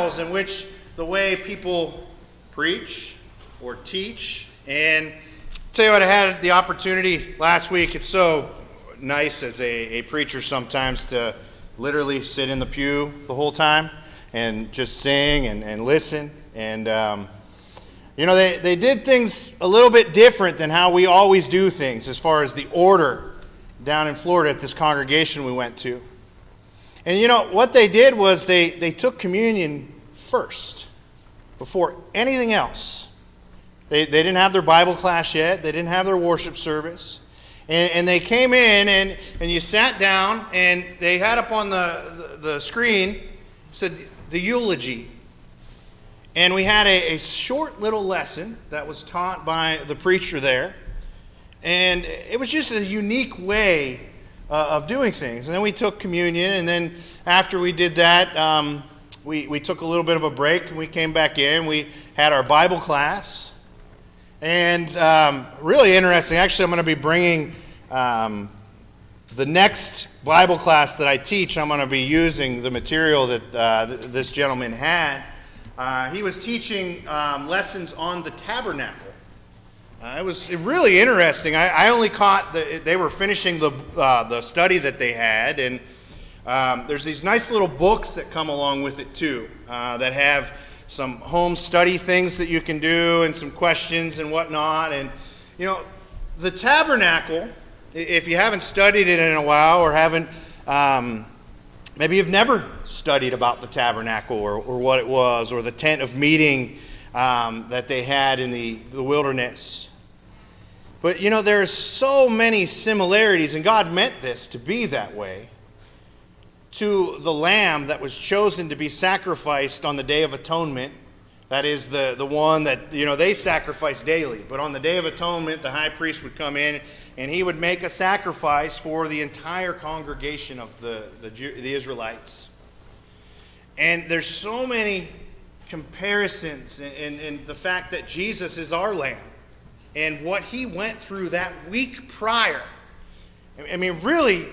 styles in which the way people preach or teach. And I'll tell you what, I had the opportunity last week. It's so nice as a preacher sometimes to literally sit in the pew the whole time and just sing and listen. And, they did things a little bit different than how we always do things as far as the order down in Florida at this congregation we went to. And what they did was they took communion first before anything else. They didn't have their Bible class yet. They didn't have their worship service. And they came in and you sat down and they had up on the screen, said the eulogy. And we had a short little lesson that was taught by the preacher there. And it was just a unique way of doing things. And then we took communion, and then after we did that, we took a little bit of a break, and we came back in. We had our Bible class. And really interesting. Actually, I'm going to be bringing the next Bible class that I teach. I'm going to be using the material that this gentleman had. He was teaching lessons on the tabernacle. It was really interesting. I only caught they were finishing the study that they had, and there's these nice little books that come along with it too, that have some home study things that you can do and some questions and whatnot. And the tabernacle, if you haven't studied it in a while or haven't, maybe you've never studied about the tabernacle or what it was, or the tent of meeting that they had in the wilderness. But there are so many similarities, and God meant this to be that way, to the lamb that was chosen to be sacrificed on the Day of Atonement. That is the one that they sacrifice daily. But on the Day of Atonement, the high priest would come in and he would make a sacrifice for the entire congregation of the Israelites. And there's so many comparisons in the fact that Jesus is our lamb and what he went through that week prior. I mean, really,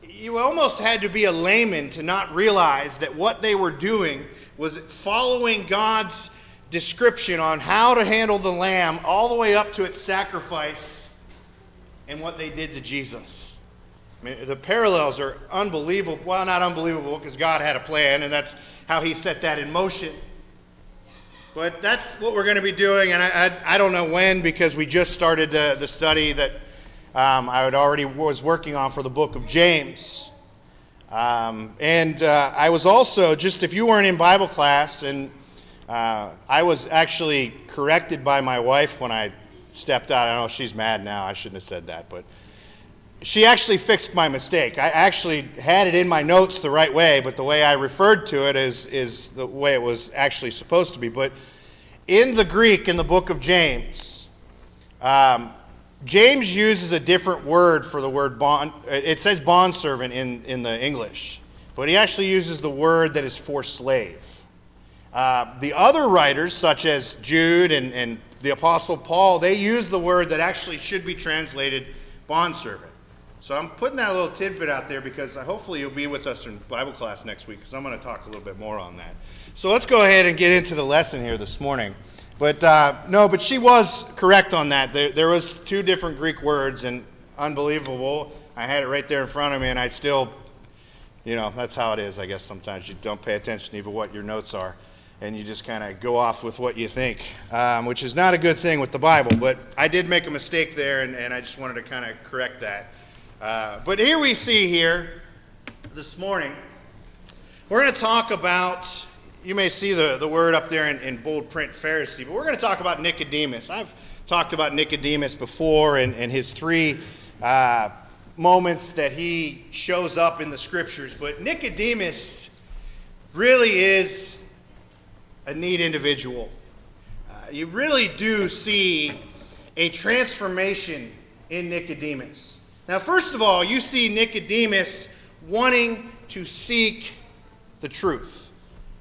you almost had to be a layman to not realize that what they were doing was following God's description on how to handle the lamb all the way up to its sacrifice and what they did to Jesus. I mean, the parallels are unbelievable. Well, not unbelievable, because God had a plan, and that's how he set that in motion. But that's what we're going to be doing, and I don't know when, because we just started the study that I was working on for the book of James. I was also, just if you weren't in Bible class, and I was actually corrected by my wife when I stepped out. I know she's mad now. I shouldn't have said that, but she actually fixed my mistake. I actually had it in my notes the right way, but the way I referred to it is the way it was actually supposed to be. But in the Greek, in the book of James, James uses a different word for the word bond. It says bondservant in the English, but he actually uses the word that is for slave. The other writers, such as Jude and the Apostle Paul, they use the word that actually should be translated bondservant. So I'm putting that little tidbit out there because hopefully you'll be with us in Bible class next week, because I'm going to talk a little bit more on that. So let's go ahead and get into the lesson here this morning. But but she was correct on that. There was two different Greek words, and unbelievable. I had it right there in front of me, and I still, that's how it is, I guess. Sometimes you don't pay attention to even what your notes are, and you just kind of go off with what you think, which is not a good thing with the Bible. But I did make a mistake there, and I just wanted to kind of correct that. But here we see here this morning, we're going to talk about, you may see the word up there in bold print, Pharisee, but we're going to talk about Nicodemus. I've talked about Nicodemus before and his three moments that he shows up in the scriptures, but Nicodemus really is a neat individual. You really do see a transformation in Nicodemus. Now, first of all, you see Nicodemus wanting to seek the truth.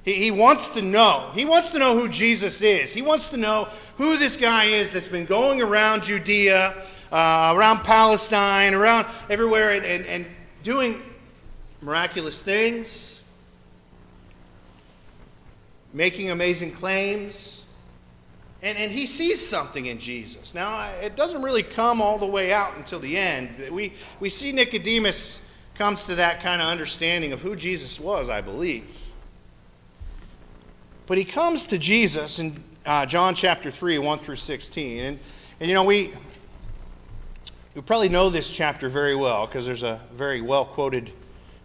He wants to know. He wants to know who Jesus is. He wants to know who this guy is that's been going around Judea, around Palestine, around everywhere, and doing miraculous things, making amazing claims. And he sees something in Jesus. Now, it doesn't really come all the way out until the end. We see Nicodemus comes to that kind of understanding of who Jesus was, I believe. But he comes to Jesus in John chapter 3, 1 through 16. And you know, we probably know this chapter very well because there's a very well-quoted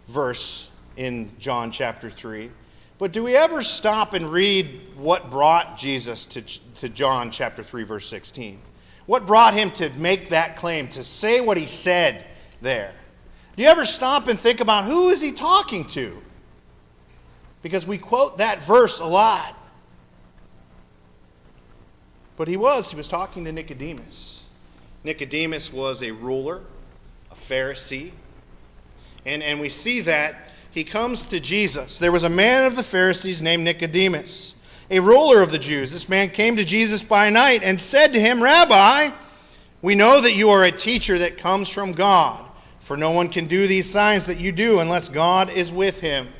verse in John chapter 3. But do we ever stop and read what brought Jesus to John chapter 3, verse 16? What brought him to make that claim, to say what he said there? Do you ever stop and think about who is he talking to? Because we quote that verse a lot. But he was talking to Nicodemus. Nicodemus was a ruler, a Pharisee. And we see that he comes to Jesus. There was a man of the Pharisees named Nicodemus, a ruler of the Jews. This man came to Jesus by night and said to him, "Rabbi, we know that you are a teacher that comes from God, for no one can do these signs that you do unless God is with him."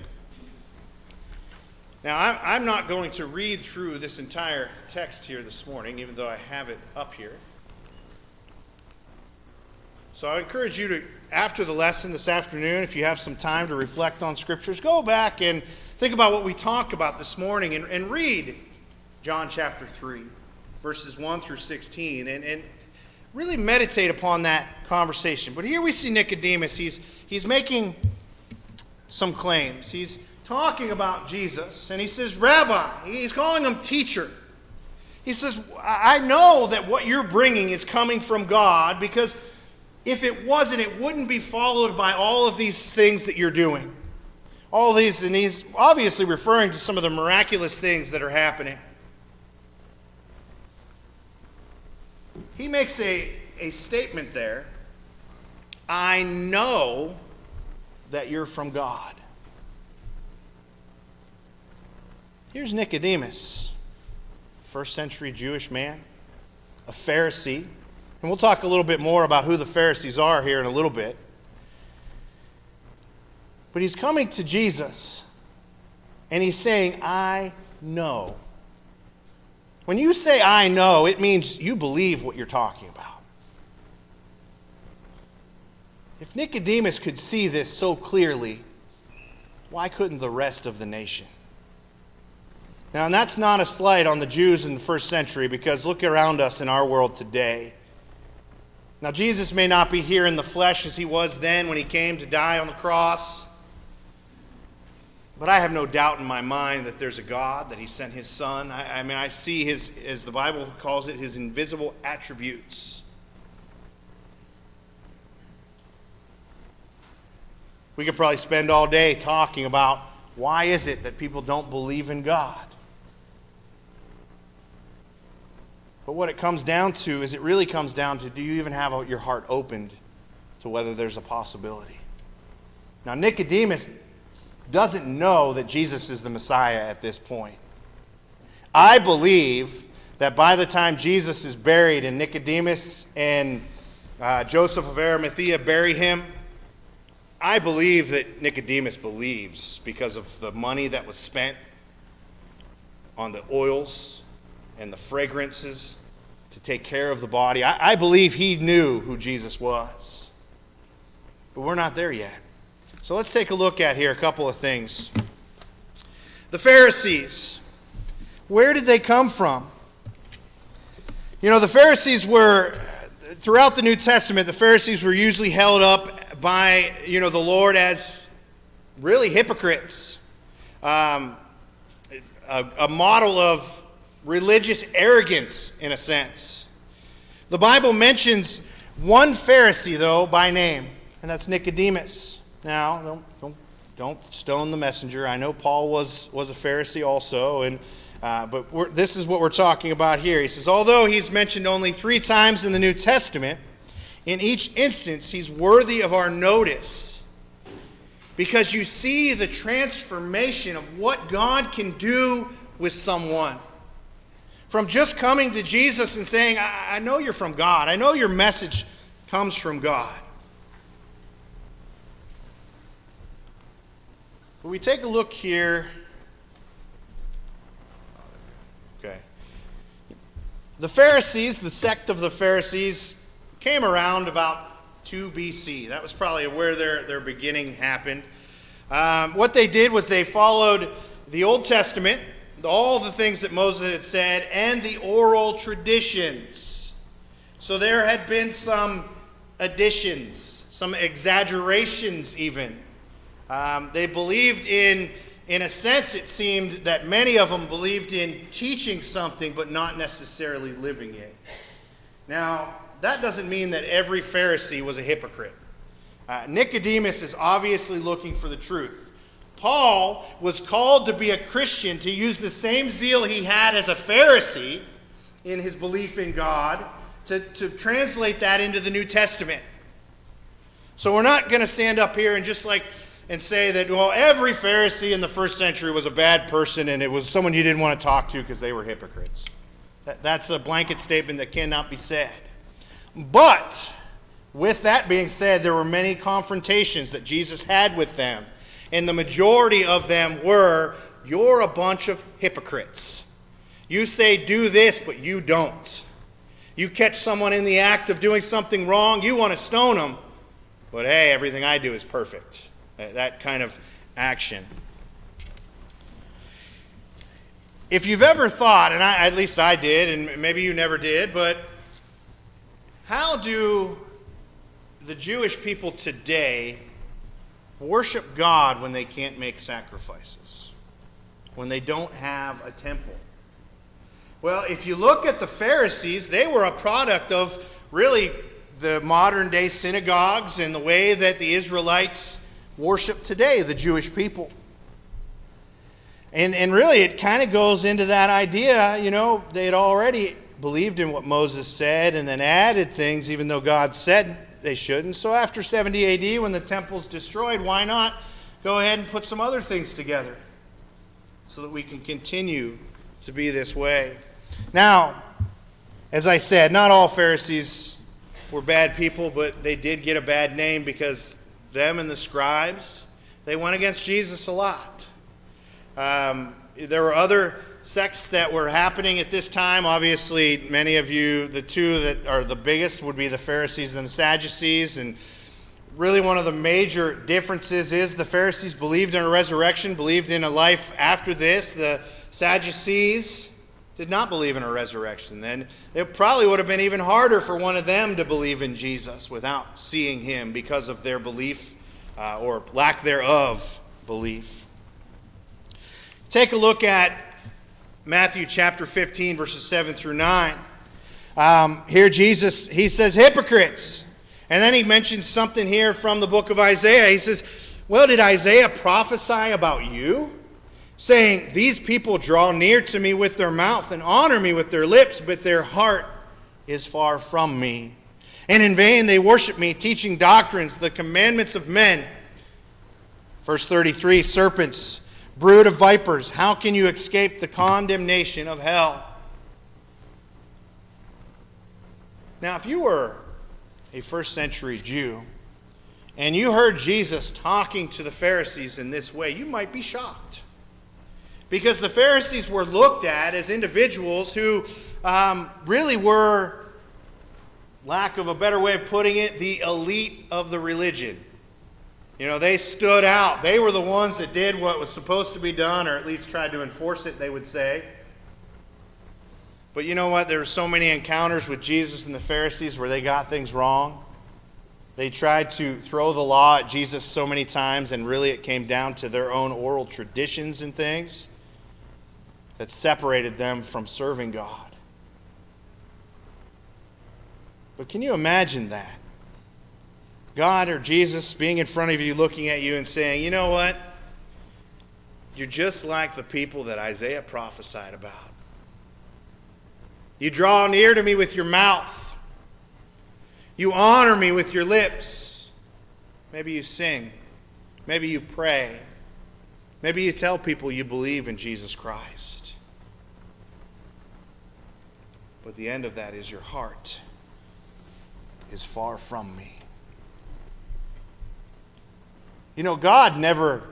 Now, I'm not going to read through this entire text here this morning, even though I have it up here. So I encourage you to, after the lesson this afternoon, if you have some time to reflect on Scriptures, go back and think about what we talked about this morning and read John chapter 3, verses 1 through 16, and really meditate upon that conversation. But here we see Nicodemus. He's making some claims. He's talking about Jesus, and he says, "Rabbi." He's calling him teacher. He says, "I know that what you're bringing is coming from God, because if it wasn't, it wouldn't be followed by all of these things that you're doing." All these, and he's obviously referring to some of the miraculous things that are happening. He makes a statement there. "I know that you're from God." Here's Nicodemus, first century Jewish man, a Pharisee. And we'll talk a little bit more about who the Pharisees are here in a little bit. But he's coming to Jesus, and he's saying, "I know." When you say "I know," it means you believe what you're talking about. If Nicodemus could see this so clearly, why couldn't the rest of the nation? Now, and that's not a slight on the Jews in the first century, because look around us in our world today. Now, Jesus may not be here in the flesh as he was then when he came to die on the cross. But I have no doubt in my mind that there's a God, that he sent his Son. I see his, as the Bible calls it, his invisible attributes. We could probably spend all day talking about why is it that people don't believe in God. But what it comes down to is, it really comes down to, do you even have your heart opened to whether there's a possibility? Now, Nicodemus doesn't know that Jesus is the Messiah at this point. I believe that by the time Jesus is buried and Nicodemus and Joseph of Arimathea bury him, I believe that Nicodemus believes, because of the money that was spent on the oils and the fragrances to take care of the body. I believe he knew who Jesus was. But we're not there yet. So let's take a look at here a couple of things. The Pharisees. Where did they come from? You know, the Pharisees were, throughout the New Testament, the Pharisees were usually held up by, the Lord as really hypocrites. A model of religious arrogance, in a sense. The Bible mentions one Pharisee, though, by name, and that's Nicodemus. Now, don't stone the messenger. I know Paul was a Pharisee also, but this is what we're talking about here. He says, although he's mentioned only 3 times in the New Testament, in each instance he's worthy of our notice, because you see the transformation of what God can do with someone. From just coming to Jesus and saying, I know you're from God. I know your message comes from God. But we take a look here Okay. The Pharisees, the sect of the Pharisees, came around about 2 BC. That was probably where their beginning happened. What they did was they followed the Old Testament, all the things that Moses had said, and the oral traditions. So there had been some additions, some exaggerations even. They believed in a sense, it seemed that many of them believed in teaching something but not necessarily living it. Now, that doesn't mean that every Pharisee was a hypocrite. Nicodemus is obviously looking for the truth. Paul was called to be a Christian, to use the same zeal he had as a Pharisee in his belief in God, to translate that into the New Testament. So we're not going to stand up here and say that, well, every Pharisee in the first century was a bad person and it was someone you didn't want to talk to because they were hypocrites. That's a blanket statement that cannot be said. But with that being said, there were many confrontations that Jesus had with them. And the majority of them were, you're a bunch of hypocrites. You say do this, but you don't. You catch someone in the act of doing something wrong, you want to stone them. But hey, everything I do is perfect. That kind of action. If you've ever thought, and at least I did, and maybe you never did, but how do the Jewish people today worship God when they can't make sacrifices? When they don't have a temple? Well, if you look at the Pharisees, they were a product of really the modern day synagogues and the way that the Israelites worship today, the Jewish people. And really it kind of goes into that idea, they had already believed in what Moses said and then added things even though God said they shouldn't. So after 70 AD, when the temple's destroyed, why not go ahead and put some other things together so that we can continue to be this way? Now, as I said, not all Pharisees were bad people, but they did get a bad name because them and the scribes, they went against Jesus a lot. There were other sects that were happening at this time. Obviously, many of you, the two that are the biggest would be the Pharisees and the Sadducees. And really one of the major differences is the Pharisees believed in a resurrection, believed in a life after this. The Sadducees did not believe in a resurrection. Then it probably would have been even harder for one of them to believe in Jesus without seeing him because of their belief or lack thereof belief. Take a look at Matthew chapter 15, verses 7 through 9. Here Jesus, he says, hypocrites. And then he mentions something here from the book of Isaiah. He says, well, did Isaiah prophesy about you? Saying, these people draw near to me with their mouth and honor me with their lips, but their heart is far from me. And in vain they worship me, teaching doctrines, the commandments of men. Verse 33, serpents, brood of vipers, how can you escape the condemnation of hell? Now, if you were a first century Jew and you heard Jesus talking to the Pharisees in this way, you might be shocked. Because the Pharisees were looked at as individuals who really were, lack of a better way of putting it, the elite of the religion. They stood out. They were the ones that did what was supposed to be done, or at least tried to enforce it, they would say. But you know what? There were so many encounters with Jesus and the Pharisees where they got things wrong. They tried to throw the law at Jesus so many times, and really it came down to their own oral traditions and things that separated them from serving God. But can you imagine that? God or Jesus being in front of you, looking at you and saying, you know what? You're just like the people that Isaiah prophesied about. You draw near to me with your mouth. You honor me with your lips. Maybe you sing. Maybe you pray. Maybe you tell people you believe in Jesus Christ. But the end of that is your heart is far from me. God never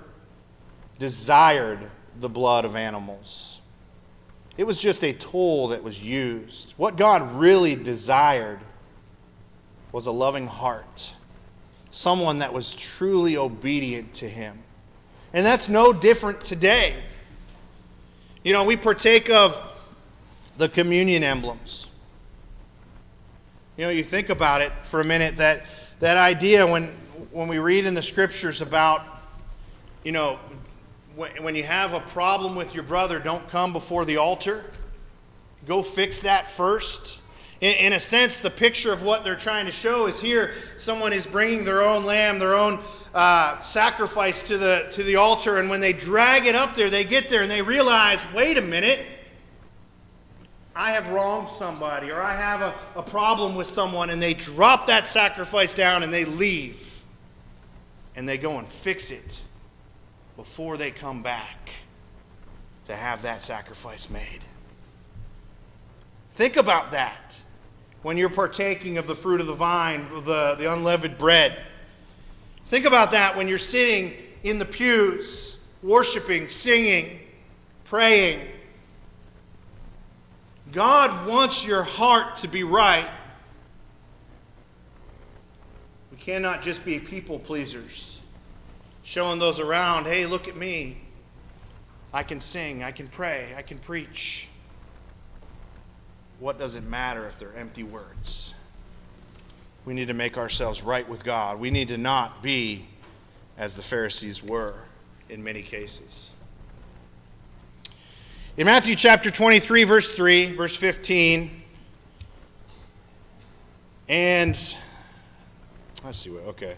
desired the blood of animals. It was just a tool that was used. What God really desired was a loving heart, someone that was truly obedient to him. And that's no different today. You know, we partake of the communion emblems. You know, you think about it for a minute, that idea when we read in the scriptures about, you know, when you have a problem with your brother, don't come before the altar. Go fix that first. In a sense, the picture of what they're trying to show is here, someone is bringing their own lamb, their own sacrifice to the altar, and when they drag it up there, they get there and they realize, wait a minute, I have wronged somebody, or I have a problem with someone, and they drop that sacrifice down and they leave. And they go and fix it before they come back to have that sacrifice made. Think about that when you're partaking of the fruit of the vine, the unleavened bread. Think about that when you're sitting in the pews, worshiping, singing, praying. God wants your heart to be right. We cannot just be people pleasers, showing those around, hey, look at me. I can sing, I can pray, I can preach. What does it matter if they're empty words? We need to make ourselves right with God. We need to not be as the Pharisees were in many cases. In Matthew chapter 23, verse 3, verse 15, and let's see what, okay.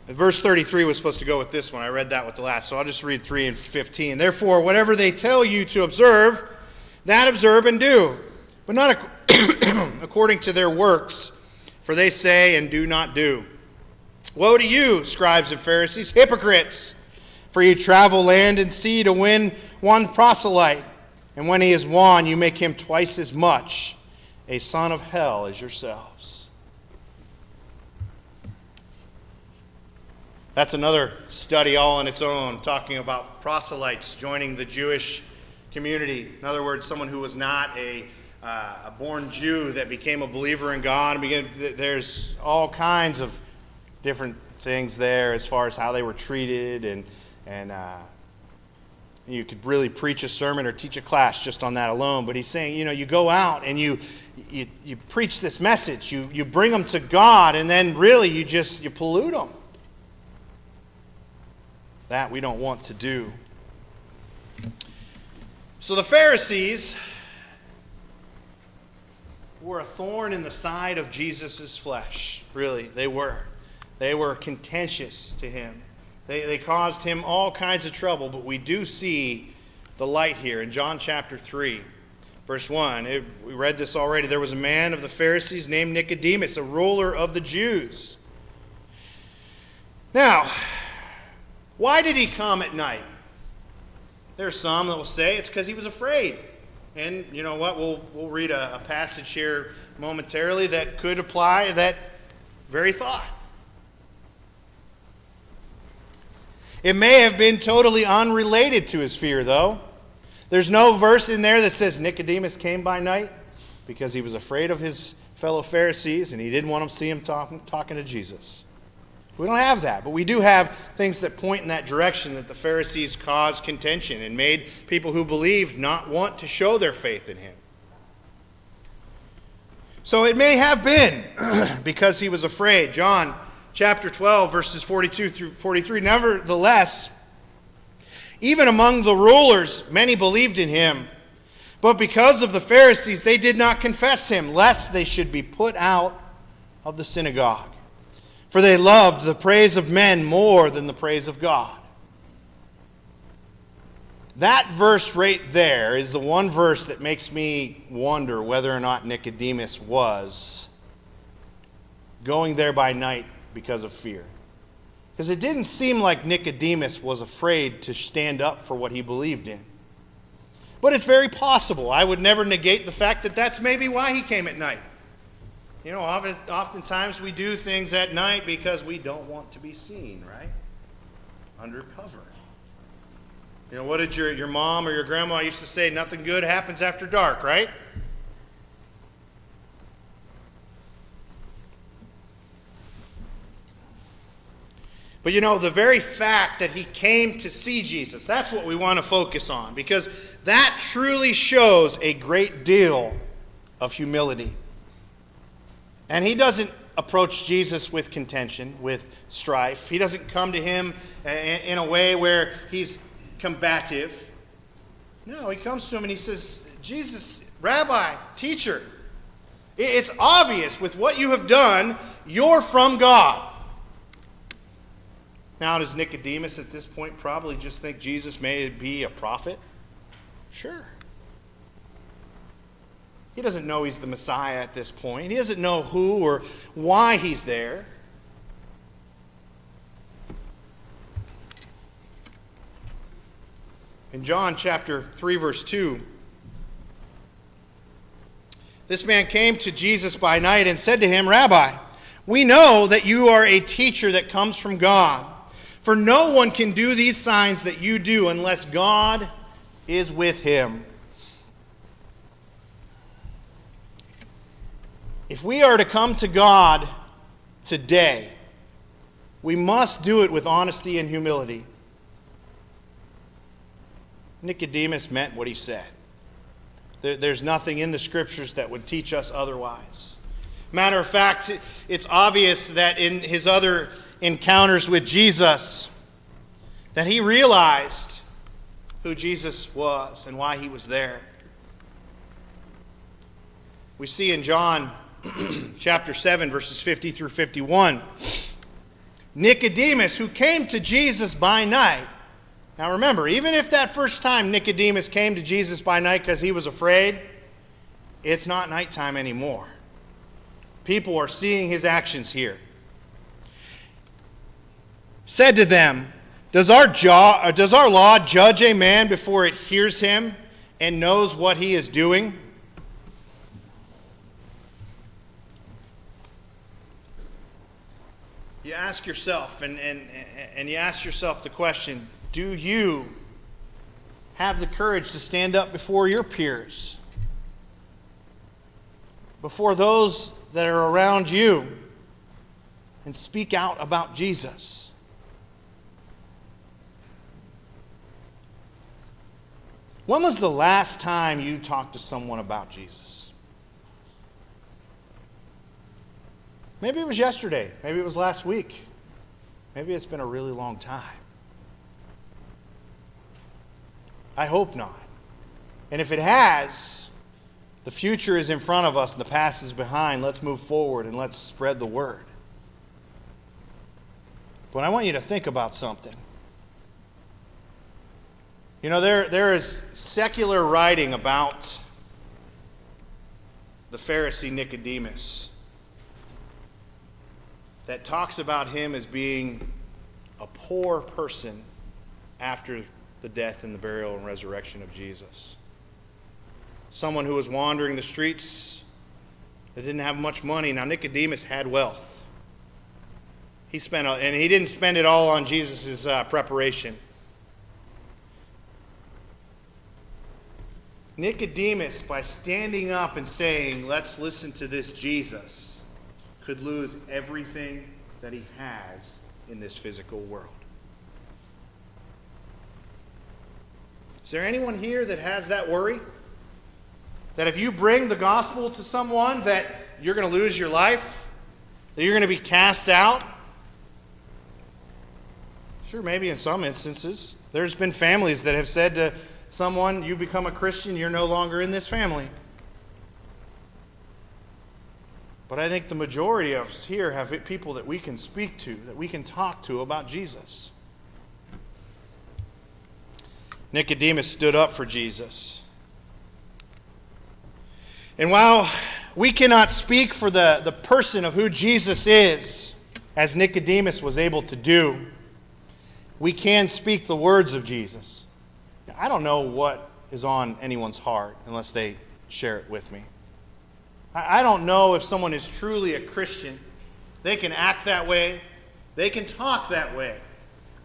Verse 33 was supposed to go with this one. I read that with the last, so I'll just read 3 and 15. Therefore, whatever they tell you to observe, that observe and do, but not according to their works, for they say and do not do. Woe to you, scribes and Pharisees, hypocrites! For you travel land and sea to win one proselyte, and when he is won, you make him twice as much a son of hell as yourselves. That's another study all on its own, talking about proselytes joining the Jewish community. In other words, someone who was not a born Jew that became a believer in God. There's all kinds of different things there as far as how they were treated, and you could really preach a sermon or teach a class just on that alone. But he's saying, you know, you go out and you preach this message, you bring them to God, and then really you pollute them. That we don't want to do. So the Pharisees were a thorn in the side of Jesus' flesh. Really, they were. They were contentious to him. They caused him all kinds of trouble, but we do see the light here in John chapter 3, verse 1. We read this already. There was a man of the Pharisees named Nicodemus, a ruler of the Jews. Now, why did he come at night? There are some that will say it's because he was afraid. And you know what? We'll read a passage here momentarily that could apply that very thought. It may have been totally unrelated to his fear, though. There's no verse in there that says Nicodemus came by night because he was afraid of his fellow Pharisees and he didn't want them to see him talking to Jesus. We don't have that, but we do have things that point in that direction, that the Pharisees caused contention and made people who believed not want to show their faith in him. So it may have been because he was afraid. John chapter 12, verses 42 through 43. Nevertheless, even among the rulers, many believed in him. But because of the Pharisees, they did not confess him, lest they should be put out of the synagogue. For they loved the praise of men more than the praise of God. That verse right there is the one verse that makes me wonder whether or not Nicodemus was going there by night because of fear. Because it didn't seem like Nicodemus was afraid to stand up for what he believed in. But it's very possible. I would never negate the fact that that's maybe why he came at night. You know, oftentimes we do things at night because we don't want to be seen, right? Undercover. You know, what did your mom or your grandma used to say? Nothing good happens after dark, right? But you know, the very fact that he came to see Jesus, that's what we want to focus on, because that truly shows a great deal of humility. And he doesn't approach Jesus with contention, with strife. He doesn't come to him in a way where he's combative. No, he comes to him and he says, Jesus, Rabbi, teacher, it's obvious with what you have done, you're from God. Now, does Nicodemus at this point probably just think Jesus may be a prophet? Sure. He doesn't know he's the Messiah at this point. He doesn't know who or why he's there. In John chapter 3, verse 2, this man came to Jesus by night and said to him, Rabbi, we know that you are a teacher that comes from God. For no one can do these signs that you do unless God is with him. If we are to come to God today, we must do it with honesty and humility. Nicodemus meant what he said. There's nothing in the Scriptures that would teach us otherwise. Matter of fact, it's obvious that in his other encounters with Jesus, that he realized who Jesus was and why he was there. We see in John chapter 7, verses 50 through 51, Nicodemus, who came to Jesus by night. Now remember, even if that first time Nicodemus came to Jesus by night because he was afraid, it's not nighttime anymore. People are seeing his actions here. Said to them, does our law judge a man before it hears him and knows what he is doing? You ask yourself, and you ask yourself the question, do you have the courage to stand up before your peers, before those that are around you, and speak out about Jesus? When was the last time you talked to someone about Jesus? Maybe it was yesterday. Maybe it was last week. Maybe it's been a really long time. I hope not. And if it has, the future is in front of us and the past is behind. Let's move forward and let's spread the word. But I want you to think about something. You know, there is secular writing about the Pharisee Nicodemus that talks about him as being a poor person after the death and the burial and resurrection of Jesus. Someone who was wandering the streets that didn't have much money. Now, Nicodemus had wealth. And he didn't spend it all on Jesus' preparation. Nicodemus, by standing up and saying, let's listen to this Jesus, could lose everything that he has in this physical world. Is there anyone here that has that worry? That if you bring the gospel to someone, that you're going to lose your life? That you're going to be cast out? Sure, maybe in some instances. There's been families that have said to someone, you become a Christian, you're no longer in this family. But I think the majority of us here have people that we can speak to, that we can talk to about Jesus. Nicodemus stood up for Jesus. And while we cannot speak for the person of who Jesus is, as Nicodemus was able to do, we can speak the words of Jesus. I don't know what is on anyone's heart unless they share it with me. I don't know if someone is truly a Christian. They can act that way. They can talk that way.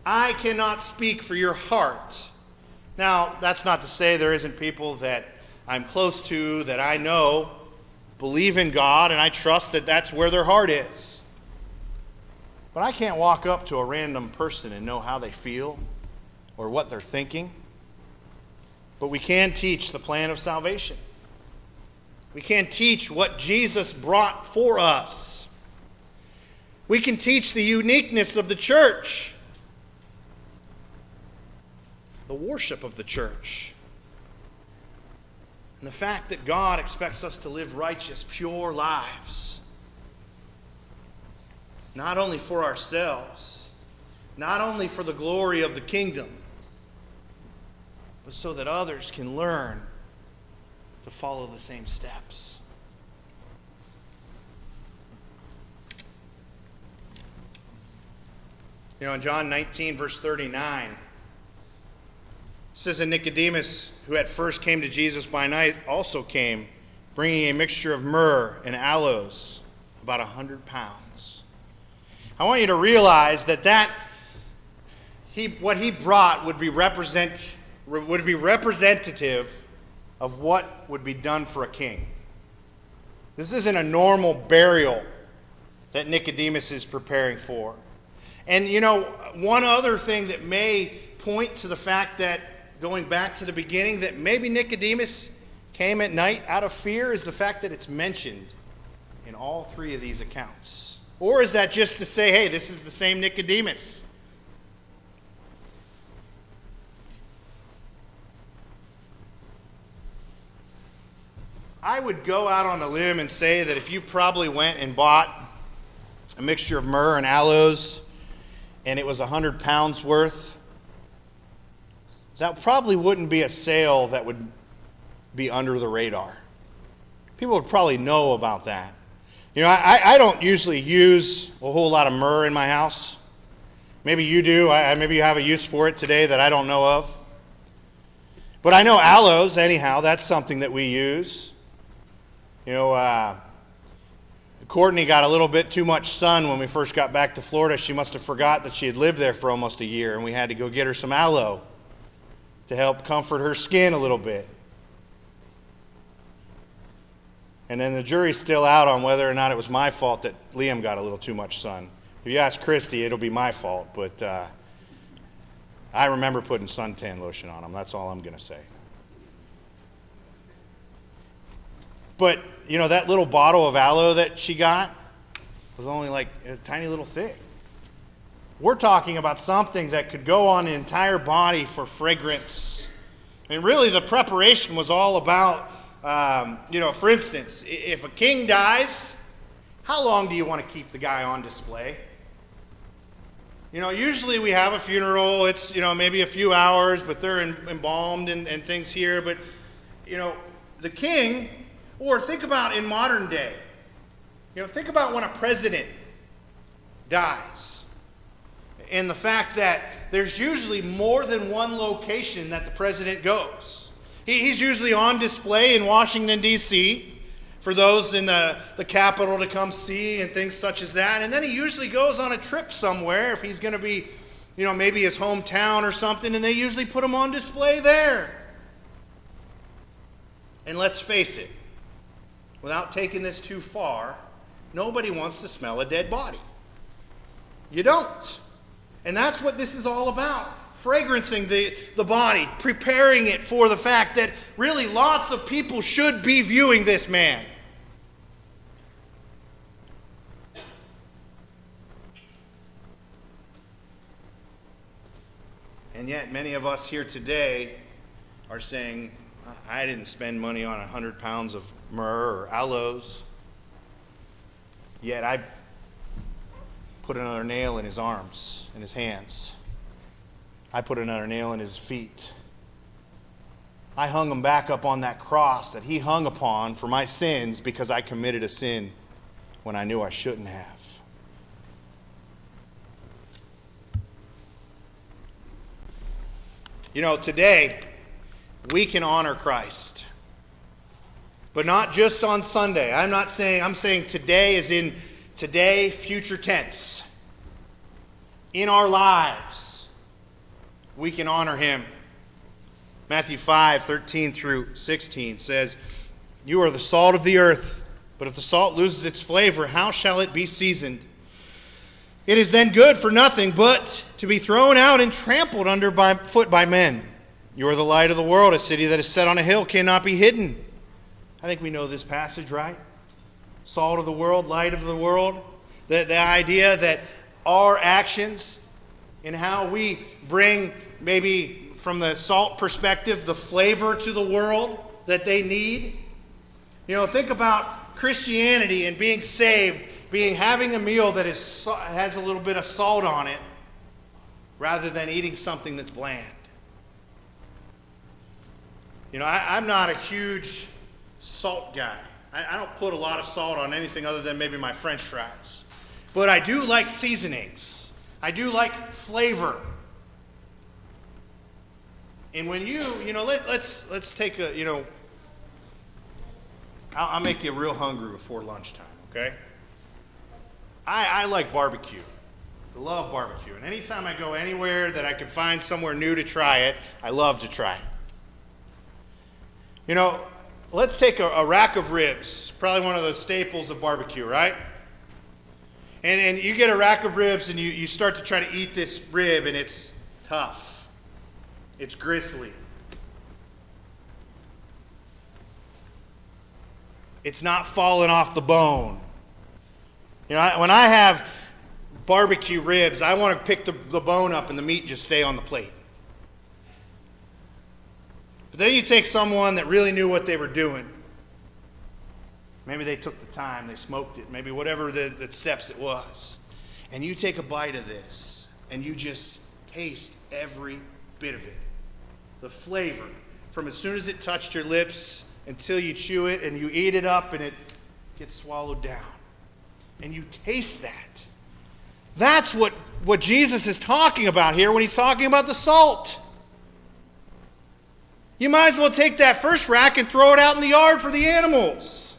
I cannot speak for your heart. Now, that's not to say there isn't people that I'm close to, that I know, believe in God, and I trust that that's where their heart is. But I can't walk up to a random person and know how they feel or what they're thinking. But we can teach the plan of salvation. We can teach what Jesus brought for us. We can teach the uniqueness of the church, the worship of the church, and the fact that God expects us to live righteous, pure lives. Not only for ourselves, not only for the glory of the kingdom, but so that others can learn to follow the same steps. In John 19, verse 39, it says, "And Nicodemus, who at first came to Jesus by night, also came, bringing a mixture of myrrh and aloes, about 100 pounds. I want you to realize that what he brought would be representative of what would be done for a king. This isn't a normal burial that Nicodemus is preparing for. And one other thing that may point to the fact that, going back to the beginning, that maybe Nicodemus came at night out of fear is the fact that it's mentioned in all three of these accounts. Or is that just to say, hey, this is the same Nicodemus? I would go out on a limb and say that if you probably went and bought a mixture of myrrh and aloes and it was 100 pounds worth, that probably wouldn't be a sale that would be under the radar. People would probably know about that. I don't usually use a whole lot of myrrh in my house. Maybe you do. Maybe you have a use for it today that I don't know of. But I know aloes, anyhow. That's something that we use. Courtney got a little bit too much sun when we first got back to Florida. She must have forgot that she had lived there for almost a year, and we had to go get her some aloe to help comfort her skin a little bit. And then the jury's still out on whether or not it was my fault that Liam got a little too much sun. If you ask Christy, it'll be my fault, but I remember putting suntan lotion on him. That's all I'm going to say. But, that little bottle of aloe that she got was only like a tiny little thing. We're talking about something that could go on the entire body for fragrance. And really the preparation was all about, for instance, if a king dies, how long do you want to keep the guy on display? Usually we have a funeral, it's, maybe a few hours, but they're embalmed and things here. But, the king, or think about in modern day, think about when a president dies. And the fact that there's usually more than one location that the president goes. He's usually on display in Washington, D.C., for those in the capital to come see and things such as that. And then he usually goes on a trip somewhere if he's going to be, maybe his hometown or something, and they usually put him on display there. And let's face it, without taking this too far, nobody wants to smell a dead body. You don't. And that's what this is all about. Fragrancing the body, preparing it for the fact that really lots of people should be viewing this man. And yet many of us here today are saying, I didn't spend money on 100 pounds of myrrh or aloes, yet I put another nail in his arms, in his hands. I put another nail in his feet. I hung him back up on that cross that he hung upon for my sins because I committed a sin when I knew I shouldn't have. Today, we can honor Christ. But not just on Sunday. I'm saying today as in today, future tense. In our lives, we can honor him. Matthew 5:13 through 16 says, "You are the salt of the earth, but if the salt loses its flavor, how shall it be seasoned? It is then good for nothing but to be thrown out and trampled underfoot by men. You are the light of the world. A city that is set on a hill cannot be hidden." I think we know this passage, right? Salt of the world, light of the world. The idea that our actions and how we bring, maybe from the salt perspective, the flavor to the world that they need. Think about Christianity and being saved, having a meal that has a little bit of salt on it, rather than eating something that's bland. I'm not a huge salt guy. I don't put a lot of salt on anything other than maybe my French fries. But I do like seasonings. I do like flavor. And when let's take I'll make you real hungry before lunchtime, okay? I like barbecue. I love barbecue. And anytime I go anywhere that I can find somewhere new to try it, I love to try it. Let's take a rack of ribs, probably one of those staples of barbecue, right? And you get a rack of ribs and you start to try to eat this rib, and it's tough. It's gristly. It's not falling off the bone. When I have barbecue ribs, I want to pick the bone up and the meat just stay on the plate. But then you take someone that really knew what they were doing. Maybe they took the time, they smoked it, maybe whatever the steps it was. And you take a bite of this, and you just taste every bit of it. The flavor, from as soon as it touched your lips until you chew it and you eat it up and it gets swallowed down. And you taste that. That's what Jesus is talking about here when he's talking about the salt. You might as well take that first rack and throw it out in the yard for the animals.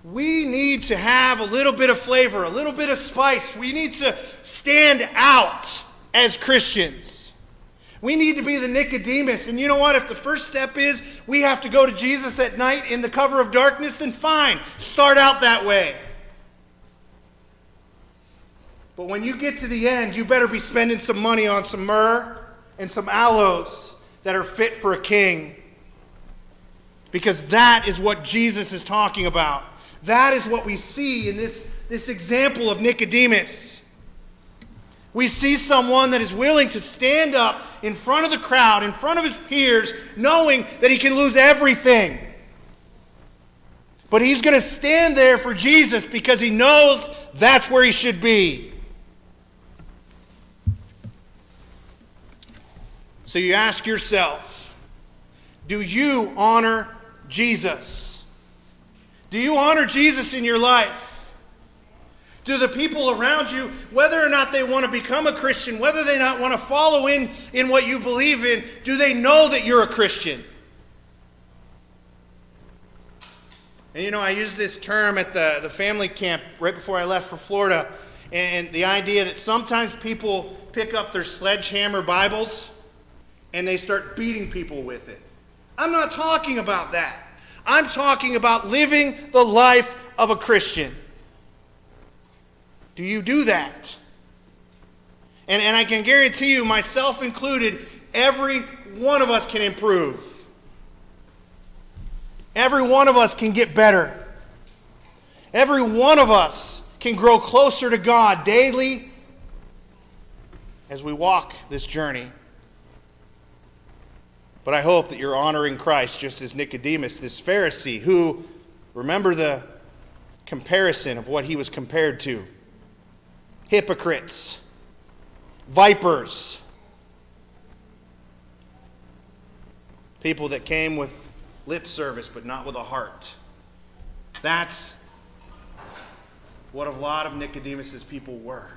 We need to have a little bit of flavor, a little bit of spice. We need to stand out as Christians. We need to be the Nicodemus. And you know what? If the first step is we have to go to Jesus at night in the cover of darkness, then fine. Start out that way. But when you get to the end, you better be spending some money on some myrrh and some aloes that are fit for a king. Because that is what Jesus is talking about. That is what we see in this example of Nicodemus. We see someone that is willing to stand up in front of the crowd, in front of his peers, knowing that he can lose everything. But he's going to stand there for Jesus because he knows that's where he should be. So you ask yourself, do you honor Jesus? Do you honor Jesus in your life? Do the people around you, whether or not they want to become a Christian, whether they not want to follow in what you believe in, do they know that you're a Christian? And I used this term at the family camp right before I left for Florida, and the idea that sometimes people pick up their sledgehammer Bibles and they start beating people with it. I'm not talking about that. I'm talking about living the life of a Christian. Do you do that? And I can guarantee you, myself included, every one of us can improve. Every one of us can get better. Every one of us can grow closer to God daily as we walk this journey. But I hope that you're honoring Christ just as Nicodemus, this Pharisee, who, remember the comparison of what he was compared to. Hypocrites, vipers, people that came with lip service but not with a heart. That's what a lot of Nicodemus's people were.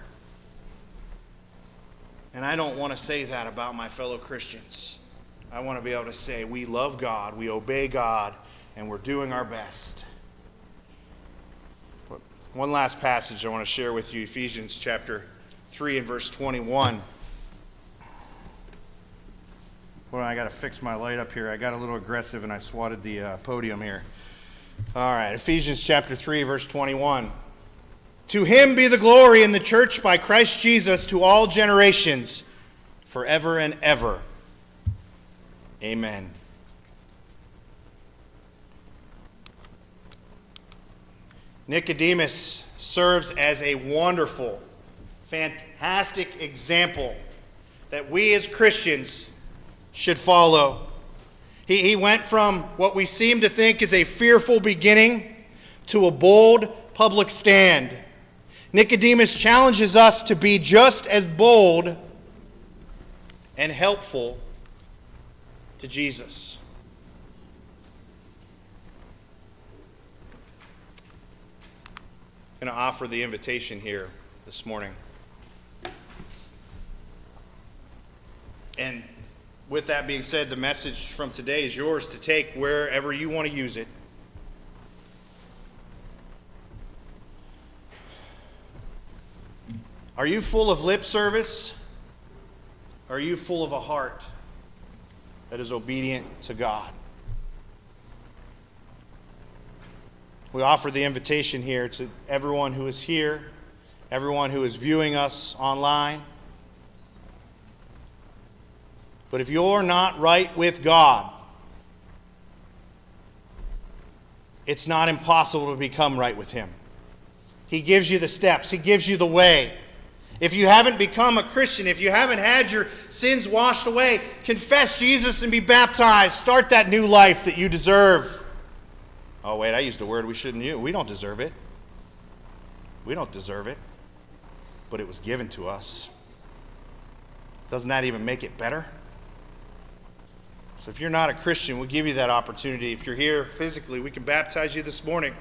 And I don't want to say that about my fellow Christians. I want to be able to say we love God, we obey God, and we're doing our best. But one last passage I want to share with you, Ephesians chapter 3 and verse 21. Well, I got to fix my light up here. I got a little aggressive and I swatted the podium here. All right, Ephesians chapter 3, verse 21. To him be the glory in the church by Christ Jesus to all generations, forever and ever. Amen. Nicodemus serves as a wonderful, fantastic example that we as Christians should follow. He went from what we seem to think is a fearful beginning to a bold public stand. Nicodemus challenges us to be just as bold and helpful to Jesus. I'm going to offer the invitation here this morning. And with that being said, the message from today is yours to take wherever you want to use it. Are you full of lip service? Or are you full of a heart that is obedient to God? We offer the invitation here to everyone who is here, everyone who is viewing us online. But if you're not right with God, it's not impossible to become right with Him. He gives you the steps. He gives you the way. If you haven't become a Christian, if you haven't had your sins washed away, confess Jesus and be baptized. Start that new life that you deserve. Oh, wait, I used a word we shouldn't use. We don't deserve it. We don't deserve it. But it was given to us. Doesn't that even make it better? So if you're not a Christian, we'll give you that opportunity. If you're here physically, we can baptize you this morning.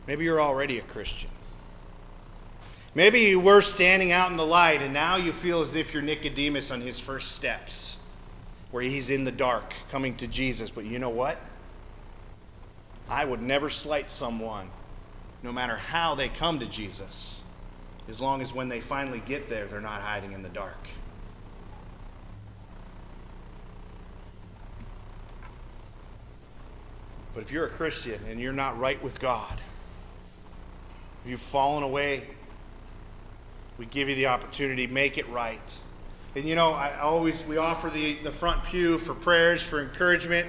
Maybe you're already a Christian. Maybe you were standing out in the light, and now you feel as if you're Nicodemus on his first steps, where he's in the dark, coming to Jesus. But you know what? I would never slight someone, no matter how they come to Jesus, as long as when they finally get there, they're not hiding in the dark. But if you're a Christian and you're not right with God, if you've fallen away, we give you the opportunity, make it right. And we offer the front pew for prayers, for encouragement,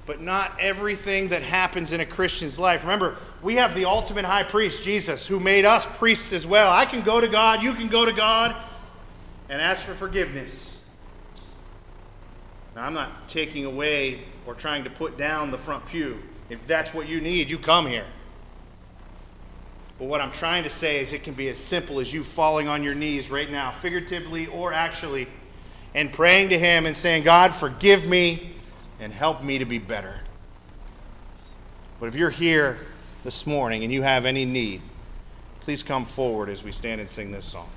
but not everything that happens in a Christian's life. Remember, we have the ultimate high priest, Jesus, who made us priests as well. I can go to God, you can go to God, and ask for forgiveness. Now, I'm not taking away or trying to put down the front pew. If that's what you need, you come here. But what I'm trying to say is it can be as simple as you falling on your knees right now, figuratively or actually, and praying to Him and saying, God, forgive me and help me to be better. But if you're here this morning and you have any need, please come forward as we stand and sing this song.